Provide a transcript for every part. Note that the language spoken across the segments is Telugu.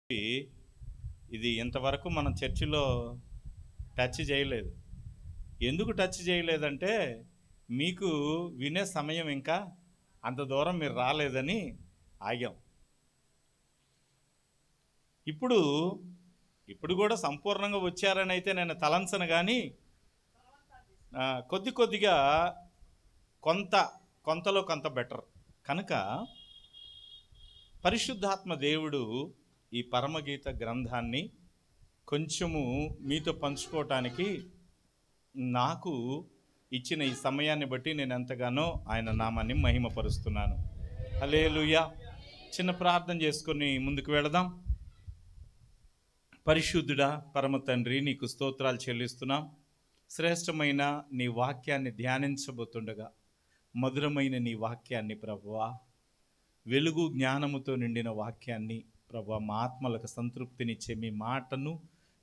ఇది ఇంతవరకు మనం చర్చిలో టచ్ చేయలేదు. ఎందుకు టచ్ చేయలేదంటే మీకు వినే సమయం ఇంకా అంత దూరం మీరు రాలేదని ఆగాం. ఇప్పుడు కూడా సంపూర్ణంగా వచ్చారని అయితే నేను తలంచను, కానీ కొద్దిగా కొంతలో కొంత బెటర్. కనుక పరిశుద్ధాత్మ దేవుడు ఈ పరమగీత గ్రంథాన్ని కొంచెము మీతో పంచుకోవటానికి నాకు ఇచ్చిన ఈ సమయాన్ని బట్టి నేను ఎంతగానో ఆయన నామాన్ని మహిమపరుస్తున్నాను. హల్లెలూయా. చిన్న ప్రార్థన చేసుకొని ముందుకు వెళదాం. పరిశుద్ధుడా పరమ తండ్రి, నీకు స్తోత్రాలు చెల్లిస్తున్నాం. శ్రేష్టమైన నీ వాక్యాన్ని ధ్యానించబోతుండగా మధురమైన నీ వాక్యాన్ని ప్రభువా, వెలుగు జ్ఞానముతో నిండిన వాక్యాన్ని ప్రభువా, మా ఆత్మలకు సంతృప్తినిచ్చే మీ మాటను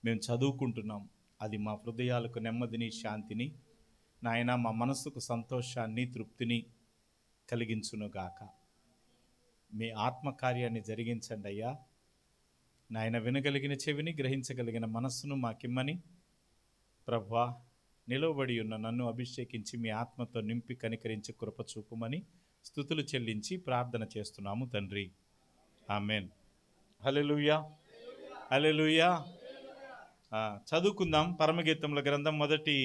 మేము చదువుకుంటున్నాం. అది మా హృదయాలకు నెమ్మదిని, శాంతిని, నాయన మా మనస్సుకు సంతోషాన్ని, తృప్తిని కలిగించునుగాక. మీ ఆత్మకార్యాన్ని జరిగించండి అయ్యా. నాయన వినగలిగిన చెవిని, గ్రహించగలిగిన మనస్సును మాకిమ్మని ప్రభువా, నిలవబడి ఉన్న నన్ను అభిషేకించి మీ ఆత్మతో నింపి కనికరించి కృప చూపుమని స్తుతులు చెల్లించి ప్రార్థన చేస్తున్నాము తండ్రి. ఆమెన్. హల్లెలూయా, హల్లెలూయా. చదువుకుందాం. పరమగీతముల గ్రంథం 1వ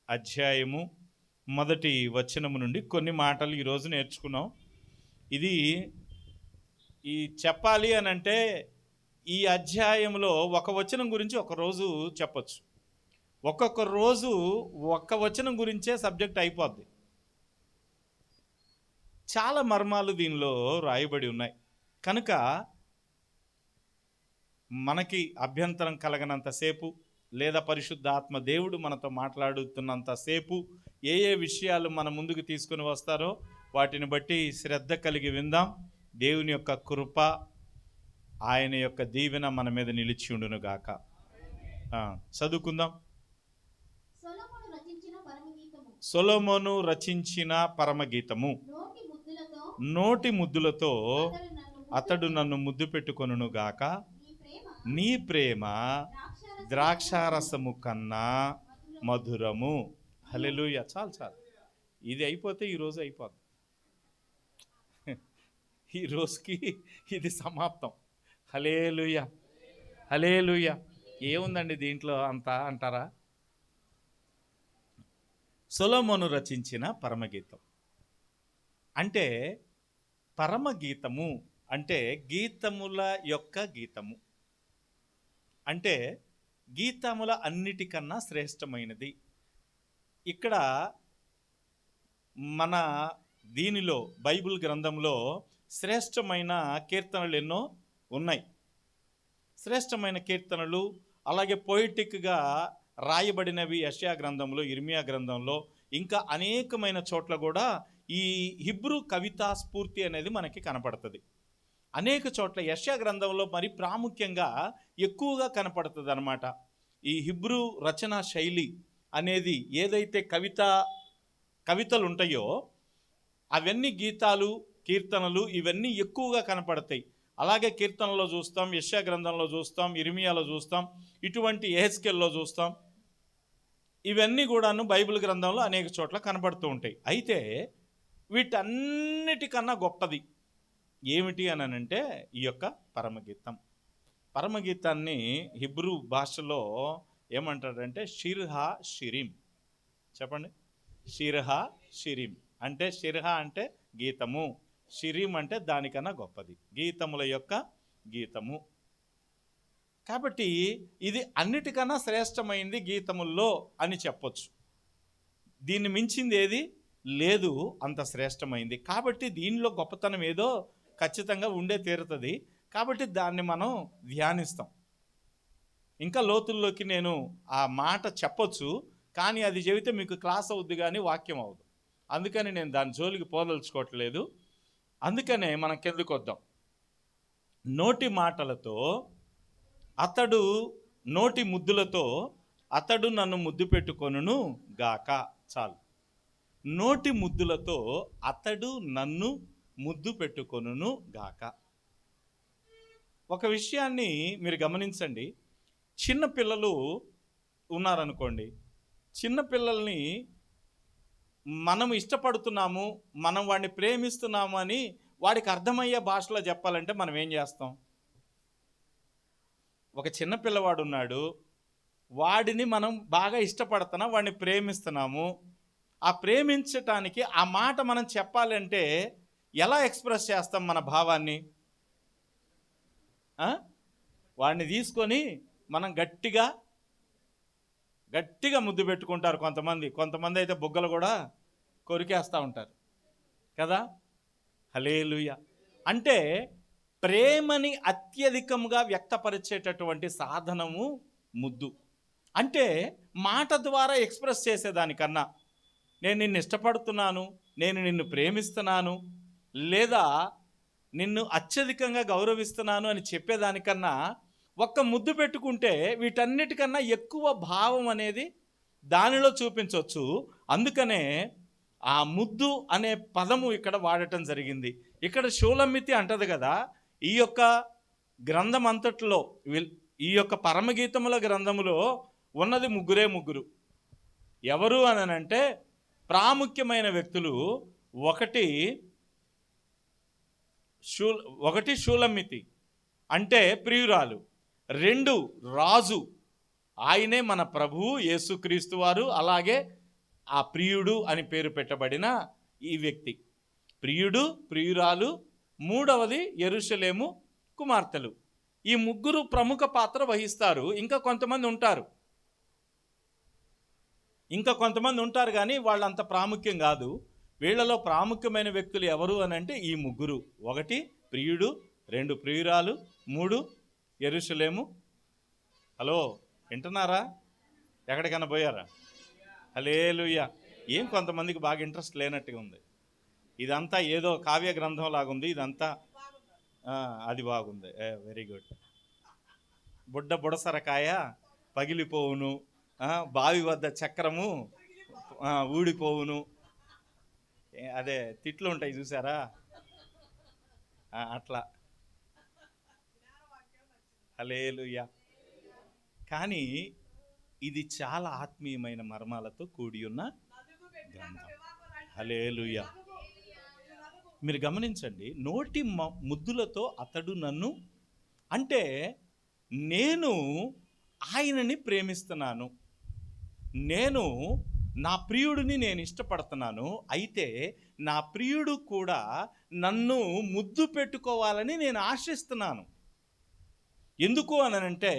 అధ్యాయము 1వ వచనము నుండి కొన్ని మాటలు ఈరోజు నేర్చుకున్నాం. ఇది చెప్పాలి అని అంటే ఈ అధ్యాయంలో ఒక వచనం గురించి ఒకరోజు చెప్పచ్చు. ఒక్కొక్క రోజు ఒక్క వచనం గురించే సబ్జెక్ట్ అయిపోద్ది. చాలా మర్మాలు దీనిలో రాయబడి ఉన్నాయి. కనుక మనకి అభ్యంతరం కలగనంతసేపు, లేదా పరిశుద్ధాత్మ దేవుడు మనతో మాట్లాడుతున్నంతసేపు ఏ విషయాలు మన ముందుకు తీసుకుని వస్తారో వాటిని బట్టి శ్రద్ధ కలిగి విందాం. దేవుని యొక్క కృప, ఆయన యొక్క దీవెన మన మీద నిలిచి ఉండునుగాక. చదువుకుందాం. సొలొమోను రచించిన పరమగీతము. నోటి ముద్దులతో అతడు నన్ను ముద్దు పెట్టుకొనుగాక. నీ ప్రేమ ద్రాక్షారసము కన్నా మధురము. హల్లెలూయా. చాలు. ఇది అయిపోతే ఈరోజు అయిపోద్ది. ఈ రోజుకి ఇది సమాప్తం. హల్లెలూయా, హల్లెలూయా. ఏముందండి దీంట్లో అంతా అంటారా? సొలొమోను రచించిన పరమగీతం అంటే, పరమగీతము అంటే గీతముల యొక్క గీతము, అంటే గీతముల అన్నిటికన్నా శ్రేష్టమైనది. ఇక్కడ మన దీనిలో బైబిల్ గ్రంథంలో శ్రేష్టమైన కీర్తనలు ఎన్నో ఉన్నాయి. శ్రేష్టమైన కీర్తనలు, అలాగే పొయిటిక్గా రాయబడినవి యెషయా గ్రంథంలో, ఇర్మియా గ్రంథంలో, ఇంకా అనేకమైన చోట్ల కూడా ఈ హిబ్రూ కవితా స్ఫూర్తి అనేది మనకి కనపడుతుంది. అనేక చోట్ల యెషయా గ్రంథంలో మరి ప్రాముఖ్యంగా ఎక్కువగా కనపడుతుంది అన్నమాట. ఈ హిబ్రూ రచనా శైలి అనేది ఏదైతే కవితలు ఉంటాయో అవన్నీ గీతాలు, కీర్తనలు ఇవన్నీ ఎక్కువగా కనపడతాయి. అలాగే కీర్తనలో చూస్తాం, యెషయా గ్రంథంలో చూస్తాం, ఇర్మియాలో చూస్తాం, ఇటువంటి యెహెజ్కేలులో చూస్తాం. ఇవన్నీ కూడాను బైబిల్ గ్రంథంలో అనేక చోట్ల కనపడుతూ ఉంటాయి. అయితే వీటన్నిటికన్నా గొప్పది ఏమిటి అని అంటే ఈ యొక్క పరమగీతం. పరమగీతాన్ని హిబ్రూ భాషలో ఏమంటాడంటే షిర్హా షిరిం. చెప్పండి. షిర్హా షిరిం అంటే, షిర్హా అంటే గీతము, షిరిం అంటే దానికన్నా గొప్పది, గీతముల యొక్క గీతము. కాబట్టి ఇది అన్నిటికన్నా శ్రేష్టమైంది గీతముల్లో అని చెప్పొచ్చు. దీన్ని మించింది ఏది లేదు, అంత శ్రేష్టమైంది. కాబట్టి దీనిలో గొప్పతనం ఏదో ఖచ్చితంగా ఉండే తీరుతుంది. కాబట్టి దాన్ని మనం ధ్యానిస్తాం. ఇంకా లోతుల్లోకి నేను ఆ మాట చెప్పొచ్చు, కానీ అది చెబితే మీకు క్లాస్ అవుద్ది కానీ వాక్యం అవ్వదు. అందుకని నేను దాని జోలికి పోదలుచుకోవట్లేదు. అందుకనే మనం కిందకు వద్దాం. నోటి మాటలతో అతడు, నోటి ముద్దులతో అతడు నన్ను ముద్దు పెట్టుకొనును గాక. చాలు. నోటి ముద్దులతో అతడు నన్ను ముద్దు పెట్టుకొనును గాక. ఒక విషయాన్ని మీరు గమనించండి. చిన్న పిల్లలు ఉన్నారనుకోండి, చిన్న పిల్లల్ని మనం ఇష్టపడుతున్నాము, మనం వాడిని ప్రేమిస్తున్నాము అని వాడికి అర్థమయ్యే భాషలో చెప్పాలంటే మనం ఏం చేస్తాం? ఒక చిన్న పిల్లవాడు ఉన్నాడు, వాడిని మనం బాగా ఇష్టపడుతున్నాం, వాడిని ప్రేమిస్తున్నాము. ఆ ప్రేమించటానికి ఆ మాట మనం చెప్పాలంటే ఎలా ఎక్స్ప్రెస్ చేస్తాం మన భావాన్ని? వాడిని తీసుకొని మనం గట్టిగా ముద్దు పెట్టుకుంటారు కొంతమంది అయితే బుగ్గలు కూడా కొరికేస్తూ ఉంటారు కదా. హల్లెలూయా. అంటే ప్రేమని అత్యధికంగా వ్యక్తపరిచేటటువంటి సాధనము ముద్దు. అంటే మాట ద్వారా ఎక్స్ప్రెస్ చేసేదానికన్నా నేను నిన్ను ఇష్టపడుతున్నాను, నేను నిన్ను ప్రేమిస్తున్నాను, లేదా నిన్ను అత్యధికంగా గౌరవిస్తున్నాను అని చెప్పేదానికన్నా ఒక్క ముద్దు పెట్టుకుంటే వీటన్నిటికన్నా ఎక్కువ భావం అనేది దానిలో చూపించవచ్చు. అందుకనే ఆ ముద్దు అనే పదము ఇక్కడ వాడటం జరిగింది. ఇక్కడ షూలమ్మితి అంటది కదా, ఈ యొక్క గ్రంథం అంతట్లో, ఈ యొక్క పరమగీతముల గ్రంథములో ఉన్నది ముగ్గురు. ఎవరు అనంటే ప్రాముఖ్యమైన వ్యక్తులు. ఒకటి షూలమ్మితి అంటే ప్రియురాలు, 2 రాజు, ఆయనే మన ప్రభువు యేసుక్రీస్తు వారు. అలాగే ఆ ప్రియుడు అని పేరు పెట్టబడిన ఈ వ్యక్తి ప్రియుడు, ప్రియురాలు, 3వది యెరూషలేము కుమార్తెలు. ఈ ముగ్గురు ప్రముఖ పాత్ర వహిస్తారు. ఇంకా కొంతమంది ఉంటారు కానీ వాళ్ళంత ప్రాముఖ్యం కాదు. వీళ్ళలో ప్రాముఖ్యమైన వ్యక్తులు ఎవరు అని అంటే ఈ ముగ్గురు. 1 ప్రియుడు, 2 ప్రియురాలు, 3 యెరూషలేము. హలో, వింటున్నారా? ఎక్కడికైనా పోయారా? హల్లెలూయా. ఏం కొంతమందికి బాగా ఇంట్రెస్ట్ లేనట్టుగా ఉంది. ఇదంతా ఏదో కావ్య గ్రంథం లాగుంది ఇదంతా. అది బాగుంది, వెరీ గుడ్. బుడసరకాయ పగిలిపోవును, బావి వద్ద చక్రము ఊడిపోవును, అదే తిట్లు ఉంటాయి చూసారా, అట్లా. హల్లెలూయా. కానీ ఇది చాలా ఆత్మీయమైన మర్మాలతో కూడి ఉన్న గ్రంథం. హల్లెలూయా. మీరు గమనించండి, నోటి ముద్దులతో అతడు నన్ను, అంటే నేను ఆయనని ప్రేమిస్తున్నాను, నేను నా ప్రియుడిని నేను ఇష్టపడుతున్నాను. అయితే నా ప్రియుడు కూడా నన్ను ముద్దు పెట్టుకోవాలని నేను ఆశిస్తున్నాను. ఎందుకు అనంటే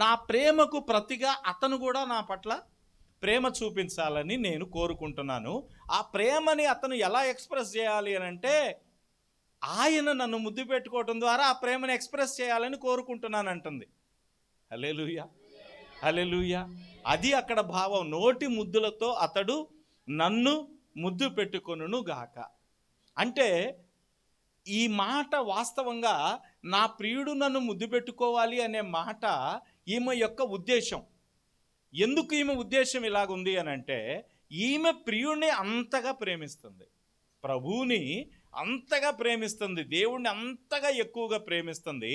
నా ప్రేమకు ప్రతిగా అతను కూడా నా పట్ల ప్రేమ చూపించాలని నేను కోరుకుంటున్నాను. ఆ ప్రేమని అతను ఎలా ఎక్స్ప్రెస్ చేయాలి అనంటే ఆయన నన్ను ముద్దు పెట్టుకోవటం ద్వారా ఆ ప్రేమని ఎక్స్ప్రెస్ చేయాలని కోరుకుంటున్నాను అంటుంది. హల్లెలూయా, హల్లెలూయా. అది అక్కడ భావం. నోటి ముద్దులతో అతడు నన్ను ముద్దు పెట్టుకొనును గాక. అంటే ఈ మాట వాస్తవంగా నా ప్రియుడు నన్ను ముద్దు పెట్టుకోవాలి అనే మాట ఈమె యొక్క ఉద్దేశం. ఎందుకు ఈమె ఉద్దేశం ఇలాగుంది అని అంటే ఈమె ప్రియుడిని అంతగా ప్రేమిస్తుంది, ప్రభువుని అంతగా ప్రేమిస్తుంది, దేవుణ్ణి అంతగా ఎక్కువగా ప్రేమిస్తుంది.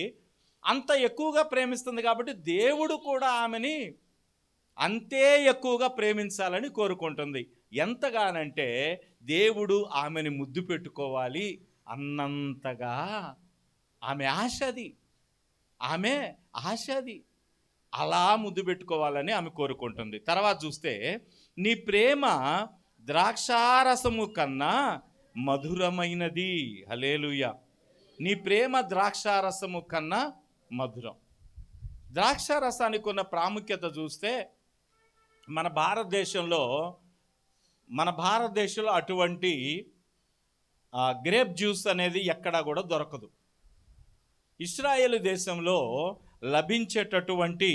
అంత ఎక్కువగా ప్రేమిస్తుంది కాబట్టి దేవుడు కూడా ఆమెని అంతే ఎక్కువగా ప్రేమించాలని కోరుకుంటుంది. ఎంతగానంటే దేవుడు ఆమెని ముద్దు పెట్టుకోవాలి అన్నంతగా ఆమె ఆశ అది. అలా ముద్దు పెట్టుకోవాలని ఆమె కోరుకుంటుంది. తర్వాత చూస్తే నీ ప్రేమ ద్రాక్షారసము కన్నా మధురమైనది. హల్లెలూయా. నీ ప్రేమ ద్రాక్షారసము కన్నా మధురం. ద్రాక్షారసానికి ఉన్న ప్రాముఖ్యత చూస్తే మన భారతదేశంలో అటువంటి గ్రేప్ జ్యూస్ అనేది ఎక్కడా కూడా దొరకదు. ఇశ్రాయేలు దేశంలో లభించేటటువంటి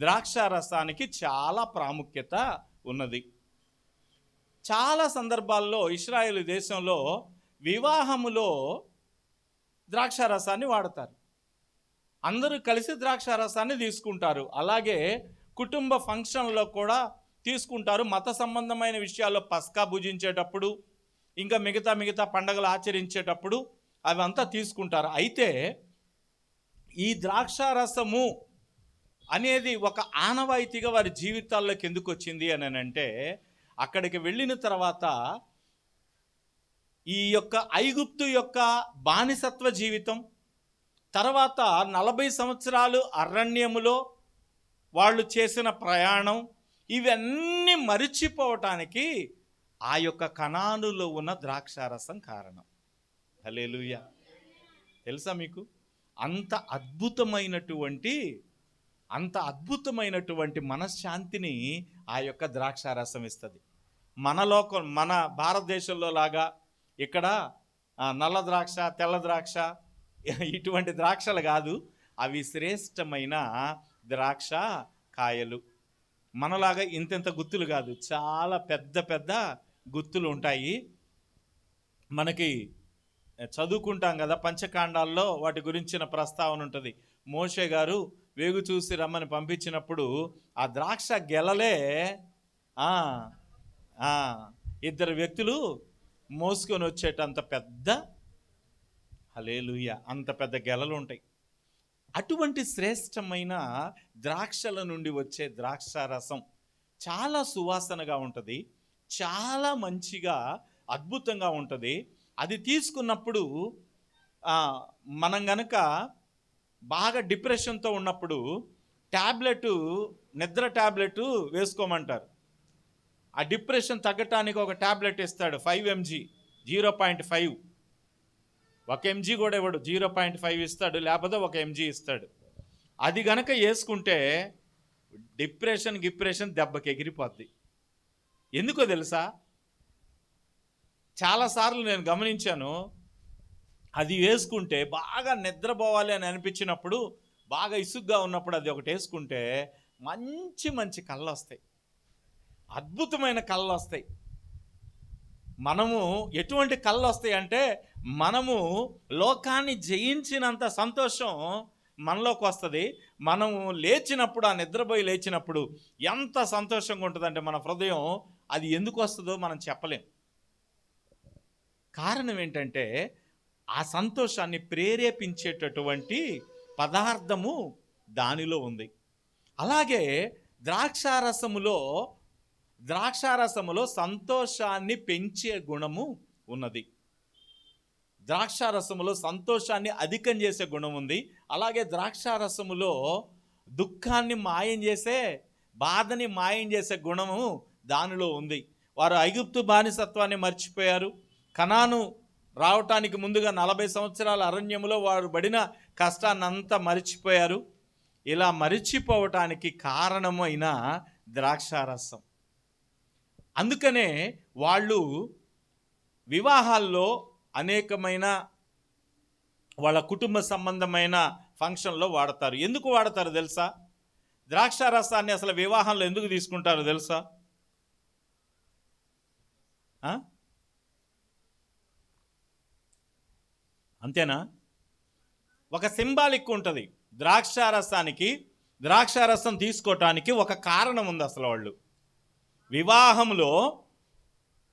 ద్రాక్షారసానికి చాలా ప్రాముఖ్యత ఉన్నది. చాలా సందర్భాల్లో ఇశ్రాయేలు దేశంలో వివాహములో ద్రాక్షారసాన్ని వాడతారు. అందరూ కలిసి ద్రాక్షారసాన్ని తీసుకుంటారు. అలాగే కుటుంబ ఫంక్షన్లో కూడా తీసుకుంటారు. మత సంబంధమైన విషయాల్లో పస్కా భుజించేటప్పుడు, ఇంకా మిగతా పండగలు ఆచరించేటప్పుడు అవంతా తీసుకుంటారు. అయితే ఈ ద్రాక్షారసము అనేది ఒక ఆనవాయితీగా వారి జీవితాల్లోకి ఎందుకు వచ్చింది అని అంటే, అక్కడికి వెళ్ళిన తర్వాత ఈ యొక్క ఐగుప్తు యొక్క బానిసత్వ జీవితం, తర్వాత 40 సంవత్సరాలు అరణ్యములో వాళ్ళు చేసిన ప్రయాణం, ఇవన్నీ మరిచిపోవటానికి ఆ యొక్క కనానులో ఉన్న ద్రాక్షారసం కారణం. హల్లెలూయా. తెలుసా మీకు, అంత అద్భుతమైనటువంటి మనశ్శాంతిని ఆ యొక్క ద్రాక్షారసం ఇస్తుంది. మన భారతదేశంలో లాగా ఇక్కడ నల్ల ద్రాక్ష, తెల్ల ద్రాక్ష ఇటువంటి ద్రాక్షలు కాదు, అవి శ్రేష్టమైన ద్రాక్ష కాయలు. మనలాగా ఇంతెంత గుత్తులు కాదు, చాలా పెద్ద పెద్ద గుత్తులు ఉంటాయి. మనకి చదువుకుంటాం కదా, పంచకాండాల్లో వాటి గురించిన ప్రస్తావన ఉంటుంది. మోషే గారు వేగు చూసి రమ్మని పంపించినప్పుడు ఆ ద్రాక్ష గెలలే 2 వ్యక్తులు మోసుకొని వచ్చేటంత పెద్ద, హల్లెలూయా, అంత పెద్ద గెలలు ఉంటాయి. అటువంటి శ్రేష్టమైన ద్రాక్షల నుండి వచ్చే ద్రాక్షారసం చాలా సువాసనగా ఉంటుంది, చాలా మంచిగా అద్భుతంగా ఉంటుంది. అది తీసుకున్నప్పుడు మనం గనక బాగా డిప్రెషన్తో ఉన్నప్పుడు నిద్ర ట్యాబ్లెట్ వేసుకోమంటారు. ఆ డిప్రెషన్ తగ్గటానికి ఒక ట్యాబ్లెట్ ఇస్తాడు, 5 mg, 0.5. 1 mg కూడా ఇవ్వడు, 0.5 ఇస్తాడు, లేకపోతే 1 mg ఇస్తాడు. అది గనక వేసుకుంటే డిప్రెషన్ దెబ్బకి ఎగిరిపోద్ది. ఎందుకో తెలుసా, చాలాసార్లు నేను గమనించాను, అది వేసుకుంటే బాగా నిద్రపోవాలి అని అనిపించినప్పుడు, బాగా ఇసుగ్గా ఉన్నప్పుడు అది ఒకటి వేసుకుంటే మంచి కళ్ళు వస్తాయి, అద్భుతమైన కళ్ళు వస్తాయి. మనము ఎటువంటి కళ్ళు వస్తాయి అంటే, మనము లోకాన్ని జయించినంత సంతోషం మనలోకి వస్తుంది. మనము లేచినప్పుడు, ఆ నిద్రపోయి లేచినప్పుడు ఎంత సంతోషంగా ఉంటుందంటే మన హృదయం, అది ఎందుకు వస్తుందో మనం చెప్పలేం. కారణం ఏంటంటే, ఆ సంతోషాన్ని ప్రేరేపించేటటువంటి పదార్థము దానిలో ఉంది. అలాగే ద్రాక్షారసములో సంతోషాన్ని పెంచే గుణము ఉన్నది. ద్రాక్షారసములో సంతోషాన్ని అధికం చేసే గుణం ఉంది. అలాగే ద్రాక్షారసములో దుఃఖాన్ని మాయం చేసే, బాధని మాయం చేసే గుణము దానిలో ఉంది. వారు ఐగుప్తు బానిసత్వాన్ని మర్చిపోయారు. కనాను రావటానికి ముందుగా 40 సంవత్సరాల అరణ్యములో వారు పడిన కష్టాన్నంతా మరిచిపోయారు. ఇలా మరిచిపోవటానికి కారణమైన ద్రాక్షారసం. అందుకనే వాళ్ళు వివాహాల్లో అనేకమైన వాళ్ళ కుటుంబ సంబంధమైన ఫంక్షన్లో వాడతారు. ఎందుకు వాడతారు తెలుసా? ద్రాక్షారసాన్ని అసలు వివాహంలో ఎందుకు తీసుకుంటారో తెలుసా? అంతేనా? ఒక సింబాలిక్ ఉంటుంది. ద్రాక్షారసం తీసుకోవటానికి ఒక కారణం ఉంది. అసలు వాళ్ళు వివాహంలో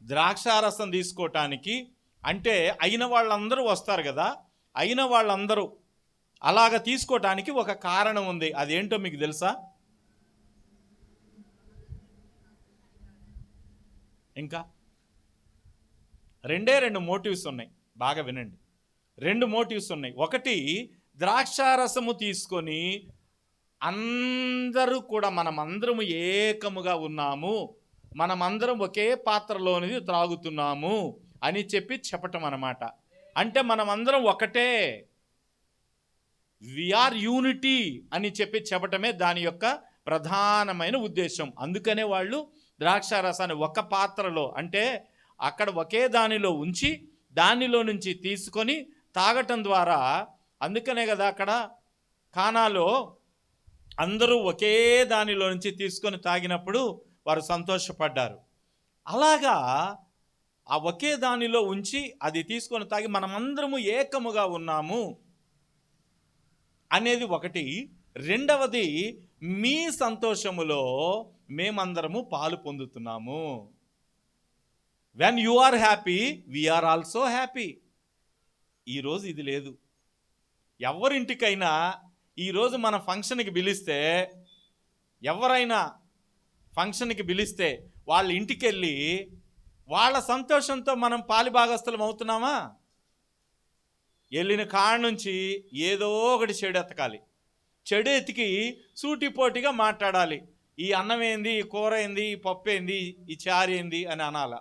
ద్రాక్షారసం తీసుకోవటానికి అంటే అయిన వాళ్ళందరూ వస్తారు కదా, అయిన వాళ్ళందరూ అలాగ తీసుకోవటానికి ఒక కారణం ఉంది. అదేంటో మీకు తెలుసా? ఇంకా 2 మోటివ్స్ ఉన్నాయి, బాగా వినండి. 2 మోటివ్స్ ఉన్నాయి. ఒకటి, ద్రాక్షారసము తీసుకొని అందరూ కూడా మనమందరము ఏకముగా ఉన్నాము, మనమందరం ఒకే పాత్రలోనిది త్రాగుతున్నాము అని చెప్పటం అన్నమాట. అంటే మనమందరం ఒకటే, వీఆర్ యూనిటీ అని చెప్పటమే దాని యొక్క ప్రధానమైన ఉద్దేశం. అందుకనే వాళ్ళు ద్రాక్షారసాన్ని ఒక పాత్రలో, అంటే అక్కడ ఒకే దానిలో ఉంచి దానిలో నుంచి తీసుకొని తాగటం ద్వారా, అందుకనే కదా అక్కడ కానాలో అందరూ ఒకే దానిలో నుంచి తీసుకొని తాగినప్పుడు వారు సంతోషపడ్డారు. అలాగా ఆ ఒకే దానిలో ఉంచి అది తీసుకొని తాగి మనమందరము ఏకముగా ఉన్నాము అనేది ఒకటి. రెండవది, మీ సంతోషములో మేమందరము పాలు పొందుతున్నాము. When you are happy, we are also happy. ఈరోజు ఇది లేదు. ఎవరింటికైనా ఈరోజు మన ఫంక్షన్కి పిలిస్తే, ఎవరైనా ఫంక్షన్కి పిలిస్తే వాళ్ళ ఇంటికి వెళ్ళి వాళ్ళ సంతోషంతో మనం పాలిభాగస్తులం అవుతున్నామా? వెళ్ళిన కాడ నుంచి ఏదో ఒకటి చెడు ఎతకాలి. చెడు ఎతికి సూటిపోటిగా మాట్లాడాలి. ఈ అన్నం ఏంది, ఈ కూర ఏంది, ఈ పప్పు ఏంది, ఈ చారు ఏంది అని అనాల.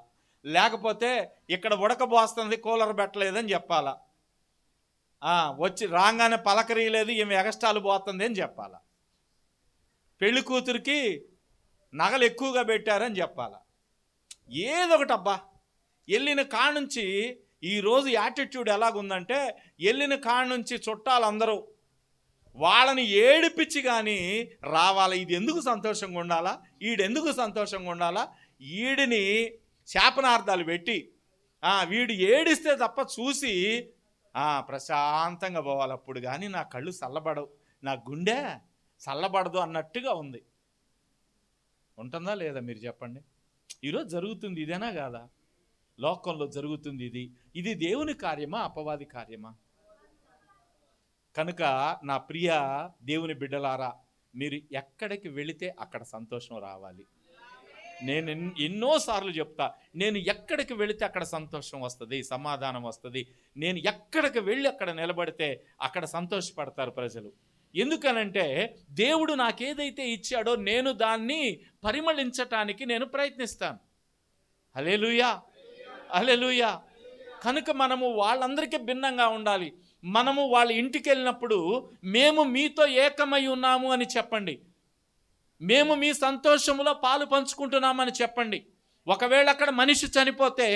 లేకపోతే ఇక్కడ ఉడకబోస్తుంది, కూలర్ పెట్టలేదని చెప్పాలా. వచ్చి రాగానే పలకరీయలేదు, ఏమి ఎగస్టాలు పోతుంది అని చెప్పాలా. పెళ్లి కూతురికి నగలు ఎక్కువగా పెట్టారని చెప్పాలా. ఏదొకటి అబ్బా. వెళ్ళిన కాడ నుంచి ఈరోజు యాటిట్యూడ్ ఎలాగుందంటే, వెళ్ళిన కాడ నుంచి చుట్టాలందరూ వాళ్ళని ఏడిపించి కానీ రావాలా. ఇది ఎందుకు సంతోషంగా ఉండాలా, ఈడెందుకు సంతోషంగా ఉండాలా, ఈడిని శాపనార్థాలు పెట్టి వీడు ఏడిస్తే తప్ప చూసి ప్రశాంతంగా పోవాలి. అప్పుడు కానీ నా కళ్ళు చల్లబడవు, నా గుండె చల్లబడదు అన్నట్టుగా ఉంది. ఉంటుందా లేదా మీరు చెప్పండి? ఈరోజు జరుగుతుంది ఇదేనా కాదా? లోకంలో జరుగుతుంది ఇది దేవుని కార్యమా, అపవాది కార్యమా? కనుక నా ప్రియ దేవుని బిడ్డలారా, మీరు ఎక్కడికి వెళితే అక్కడ సంతోషం రావాలి. నేను ఎన్నోసార్లు చెప్తా, నేను ఎక్కడికి వెళితే అక్కడ సంతోషం వస్తుంది, సమాధానం వస్తుంది. నేను ఎక్కడికి వెళ్ళి అక్కడ నిలబడితే అక్కడ సంతోషపడతారు ప్రజలు. ఎందుకనంటే దేవుడు నాకేదైతే ఇచ్చాడో నేను దాన్ని పరిమళించటానికి నేను ప్రయత్నిస్తాను. హల్లెలూయా, హల్లెలూయా. కనుక మనము వాళ్ళందరికీ భిన్నంగా ఉండాలి. మనము వాళ్ళ ఇంటికి వెళ్ళినప్పుడు మేము మీతో ఏకమై ఉన్నాము అని చెప్పండి. మేము మీ సంతోషంలో పాలు పంచుకుంటున్నామని చెప్పండి. ఒకవేళ అక్కడ మనిషి చనిపోతే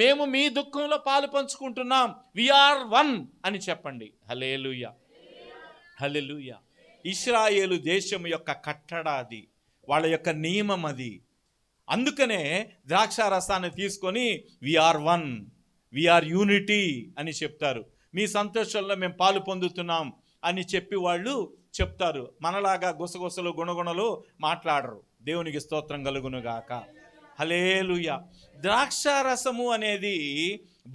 మేము మీ దుఃఖంలో పాలు పంచుకుంటున్నాం, వీఆర్ వన్ అని చెప్పండి. హల్లెలూయా, హల్లెలూయా. ఇశ్రాయేలు దేశం యొక్క కట్టడ అది, వాళ్ళ యొక్క నియమం అది. అందుకనే ద్రాక్షారసాన్ని తీసుకొని వీఆర్ వన్, వీఆర్ యూనిటీ అని చెప్తారు. మీ సంతోషంలో మేము పాలు పొందుతున్నాం అని చెప్పి వాళ్ళు చెప్తారు. మనలాగా గుసగుసలు గుణగుణలు మాట్లాడరు. దేవునికి స్తోత్రం కలుగునుగాక. హల్లెలూయా. ద్రాక్షారసము అనేది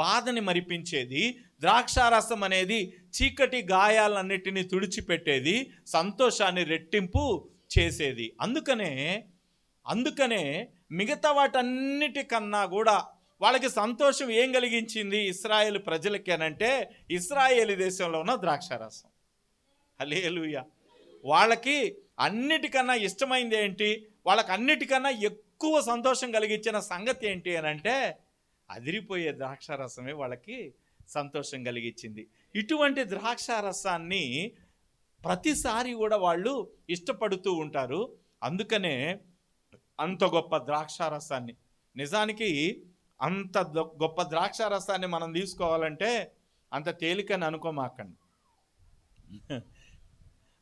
బాధని మరిపించేది. ద్రాక్షారసం అనేది చీకటి గాయాలన్నిటినీ తుడిచిపెట్టేది, సంతోషాన్ని రెట్టింపు చేసేది. అందుకనే మిగతా వాటన్నిటికన్నా కూడా వాళ్ళకి సంతోషం ఏం కలిగించింది ఇశ్రాయేలు ప్రజలకి అనంటే, ఇశ్రాయేలు దేశంలో ఉన్న ద్రాక్షారసం. హల్లెలూయా. వాళ్ళకి అన్నిటికన్నా ఇష్టమైంది ఏంటి, వాళ్ళకి అన్నిటికన్నా ఎక్కువ సంతోషం కలిగించిన సంగతి ఏంటి అనంటే, అదిరిపోయే ద్రాక్షారసమే వాళ్ళకి సంతోషం కలిగించింది. ఇటువంటి ద్రాక్షారసాన్ని ప్రతిసారి కూడా వాళ్ళు ఇష్టపడుతూ ఉంటారు. అందుకనే అంత గొప్ప ద్రాక్షారసాన్ని, నిజానికి అంత గొప్ప ద్రాక్షారసాన్ని మనం తీసుకోవాలంటే అంత తేలికని అనుకోమాకండి.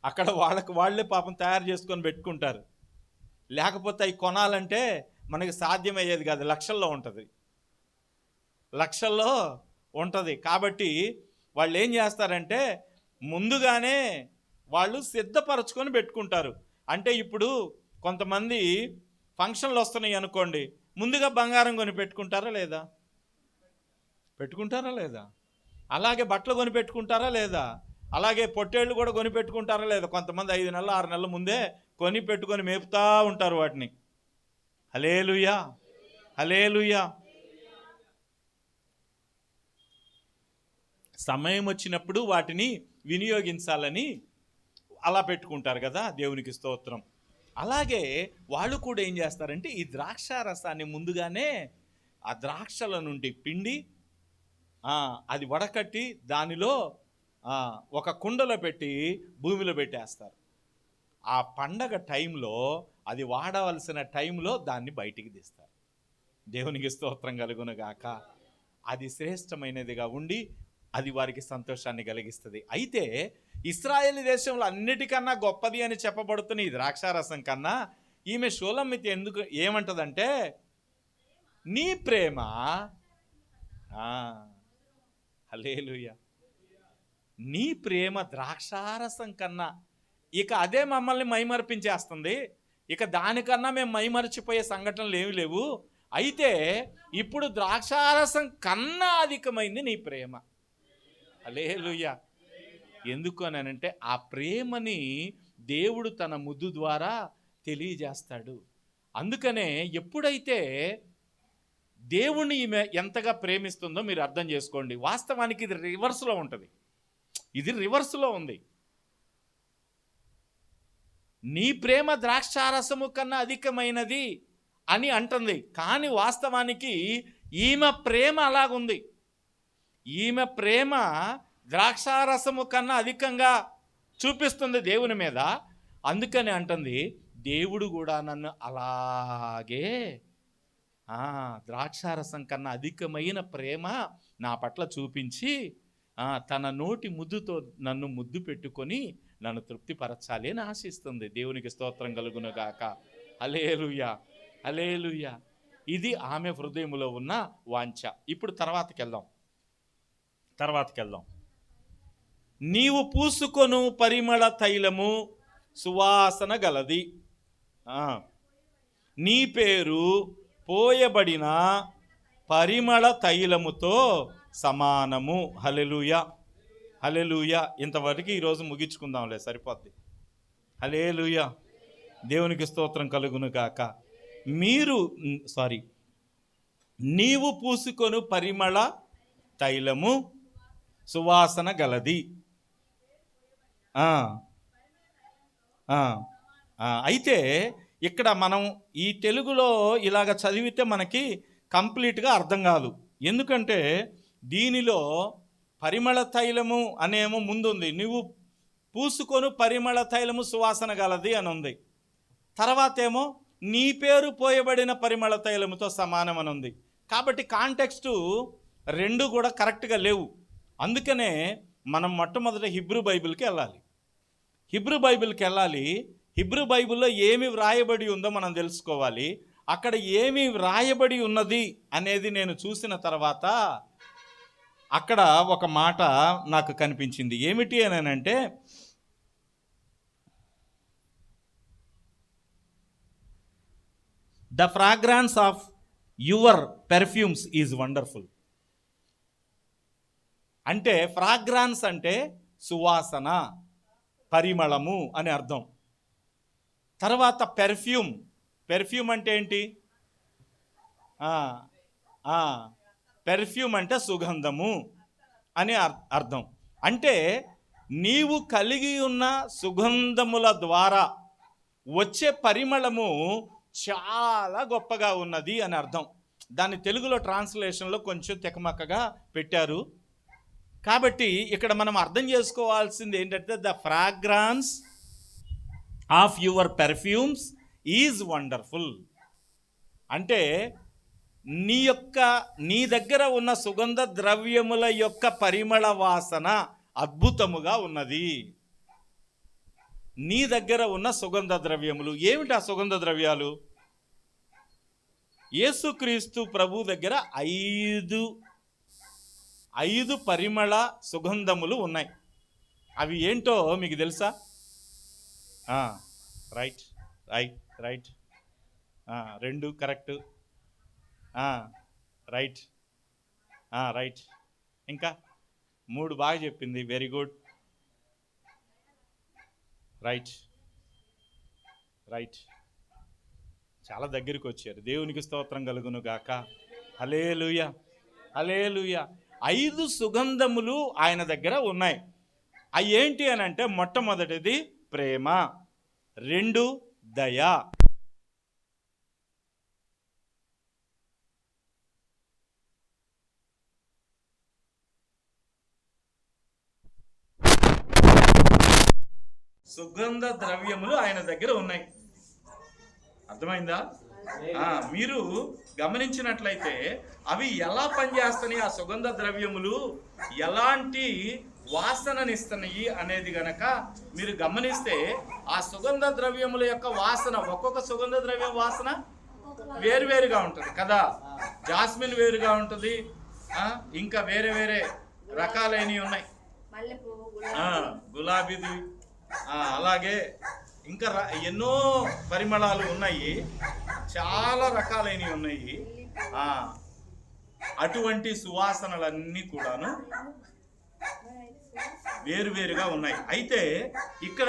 అక్కడ వాళ్ళే పాపం తయారు చేసుకొని పెట్టుకుంటారు. లేకపోతే అవి కొనాలంటే మనకి సాధ్యమయ్యేది కాదు. లక్షల్లో ఉంటుంది. కాబట్టి వాళ్ళు ఏం చేస్తారంటే ముందుగానే వాళ్ళు సిద్ధపరచుకొని పెట్టుకుంటారు. అంటే ఇప్పుడు కొంతమంది ఫంక్షన్లు వస్తున్నాయి అనుకోండి, ముందుగా బంగారం కొని పెట్టుకుంటారా లేదా? అలాగే బట్టలు కొని పెట్టుకుంటారా లేదా? అలాగే పొట్టేళ్ళు కూడా కొని పెట్టుకుంటారా లేదా? కొంతమంది 5 నెలలు 6 నెలల ముందే కొని పెట్టుకొని మేపుతా ఉంటారు వాటిని. హల్లెలూయా, హల్లెలూయా. సమయం వచ్చినప్పుడు వాటిని వినియోగించాలని అలా పెట్టుకుంటారు కదా. దేవునికి స్తోత్రం. అలాగే వాళ్ళు కూడా ఏం చేస్తారంటే ఈ ద్రాక్షారసాన్ని ముందుగానే ఆ ద్రాక్షల నుండి పిండి అది వడకట్టి దానిలో ఒక కుండలో పెట్టి భూమిలో పెట్టేస్తారు. ఆ పండగ టైంలో, అది వాడవలసిన టైంలో దాన్ని బయటికి తీస్తారు. దేవునికి స్తోత్రం కలుగునుగాక. అది శ్రేష్టమైనదిగా ఉండి అది వారికి సంతోషాన్ని కలిగిస్తుంది. అయితే ఇశ్రాయేలు దేశంలో అన్నిటికన్నా గొప్పది అని చెప్పబడుతున్న ఈ ద్రాక్షారసం కన్నా ఈమె షూలమ్మితి ఏమంటదంటే, నీ ప్రేమ, హల్లెలూయా, నీ ప్రేమ ద్రాక్షారసం కన్నా, ఇక అదే మమ్మల్ని మైమర్పించేస్తుంది. ఇక దానికన్నా మేము మైమరిచిపోయే సంఘటనలు ఏమి లేవు. అయితే ఇప్పుడు ద్రాక్షారసం కన్నా అధికమైంది నీ ప్రేమ. హల్లెలూయా. ఎందుకు అని అంటే ఆ ప్రేమని దేవుడు తన ముద్దు ద్వారా తెలియజేస్తాడు. అందుకనే ఎప్పుడైతే దేవుణ్ణి ఈమె ఎంతగా ప్రేమిస్తుందో మీరు అర్థం చేసుకోండి. వాస్తవానికి ఇది రివర్స్లో ఉంటుంది. ఇది రివర్స్లో ఉంది. నీ ప్రేమ ద్రాక్షారసము కన్నా అధికమైనది అని అంటుంది. కానీ వాస్తవానికి ఈమె ప్రేమ అలాగుంది. ఈమె ప్రేమ ద్రాక్షారసము కన్నా అధికంగా చూపిస్తుంది దేవుని మీద. అందుకని అంటుంది, దేవుడు కూడా నన్ను అలాగే ద్రాక్షారసం కన్నా అధికమైన ప్రేమ నా పట్ల చూపించి తన నోటి ముద్దుతో నన్ను ముద్దు పెట్టుకొని నన్ను తృప్తిపరచాలి అని ఆశిస్తుంది. దేవునికి స్తోత్రం కలుగును గాక. హల్లెలూయా, హల్లెలూయా. ఇది ఆమె హృదయములో ఉన్న వాంఛ. ఇప్పుడు తర్వాతకి వెళ్దాం. నీవు పూసుకొను పరిమళ తైలము సువాసన గలది, నీ పేరు పోయబడిన పరిమళ తైలముతో సమానము. హల్లెలూయా, హల్లెలూయా. ఇంతవరకు ఈరోజు ముగించుకుందాంలే, సరిపోద్ది. హల్లెలూయా, దేవునికి స్తోత్రం కలుగును గాక. నీవు పూసుకొను పరిమళ తైలము సువాసన గలది. అయితే ఇక్కడ మనం ఈ తెలుగులో ఇలాగ చదివితే మనకి కంప్లీట్గా అర్థం కాదు. ఎందుకంటే దీనిలో పరిమళ తైలము అనేమో ముందుంది, నువ్వు పూసుకొను పరిమళ తైలము సువాసన గలది అని ఉంది. తర్వాత ఏమో నీ పేరు పోయబడిన పరిమళ తైలముతో సమానం అని ఉంది. కాబట్టి కాంటెక్స్టు రెండు కూడా కరెక్ట్గా లేవు. అందుకనే మనం మొట్టమొదట హిబ్రూ బైబిల్కి వెళ్ళాలి. హిబ్రూ బైబిల్లో ఏమి వ్రాయబడి ఉందో మనం తెలుసుకోవాలి. అక్కడ ఏమి వ్రాయబడి ఉన్నది అనేది నేను చూసిన తర్వాత అక్కడ ఒక మాట నాకు కనిపించింది. ఏమిటి అని అంటే, the fragrance of your perfumes is wonderful. అంటే ఫ్రాగ్రాన్స్ అంటే సువాసన, పరిమళము అని అర్థం. తర్వాత పెర్ఫ్యూమ్ అంటే ఏంటి? పెర్ఫ్యూమ్ అంటే సుగంధము అని అర్థం. అంటే నీవు కలిగి ఉన్న సుగంధముల ద్వారా వచ్చే పరిమళము చాలా గొప్పగా ఉన్నది అని అర్థం. దాన్ని తెలుగులో ట్రాన్స్లేషన్లో కొంచెం తెకమక్కగా పెట్టారు. కాబట్టి ఇక్కడ మనం అర్థం చేసుకోవాల్సింది ఏంటంటే, the fragrance of your perfumes is wonderful. అంటే నీ దగ్గర ఉన్న సుగంధ ద్రవ్యముల యొక్క పరిమళ వాసన అద్భుతముగా ఉన్నది. నీ దగ్గర ఉన్న సుగంధ ద్రవ్యములు ఏమిటి? ఆ సుగంధ ద్రవ్యాలు యేసుక్రీస్తు ప్రభు దగ్గర 5 పరిమళ సుగంధములు ఉన్నాయి. అవి ఏంటో మీకు తెలుసా? Right 2 correct. రైట్. ఇంకా 3 బాగా చెప్పింది, వెరీ గుడ్. రైట్. చాలా దగ్గరికి వచ్చారు. దేవునికి స్తోత్రం కలుగును గాక. హల్లెలూయా, హల్లెలూయా. 5 సుగంధములు ఆయన దగ్గర ఉన్నాయి. అవి ఏంటి అని అంటే, మొట్టమొదటిది ప్రేమ, 2 దయ, సుగంధ ద్రవ్యములు ఆయన దగ్గర ఉన్నాయి. అర్థమైందా? మీరు గమనించినట్లయితే అవి ఎలా పనిచేస్తున్నాయి, ఆ సుగంధ ద్రవ్యములు ఎలాంటి వాసననిస్తున్నాయి అనేది గనక మీరు గమనిస్తే, ఆ సుగంధ ద్రవ్యముల యొక్క వాసన, ఒక్కొక్క సుగంధ ద్రవ్యం వాసన వేరువేరుగా ఉంటుంది కదా. జాస్మిన్ వేరుగా ఉంటుంది, ఇంకా వేరే వేరే రకాలైనవి ఉన్నాయి, గులాబీది, అలాగే ఇంకా ఎన్నో పరిమళాలు ఉన్నాయి, చాలా రకాలైనవి ఉన్నాయి. అటువంటి సువాసనలన్నీ కూడాను వేరువేరుగా ఉన్నాయి. అయితే ఇక్కడ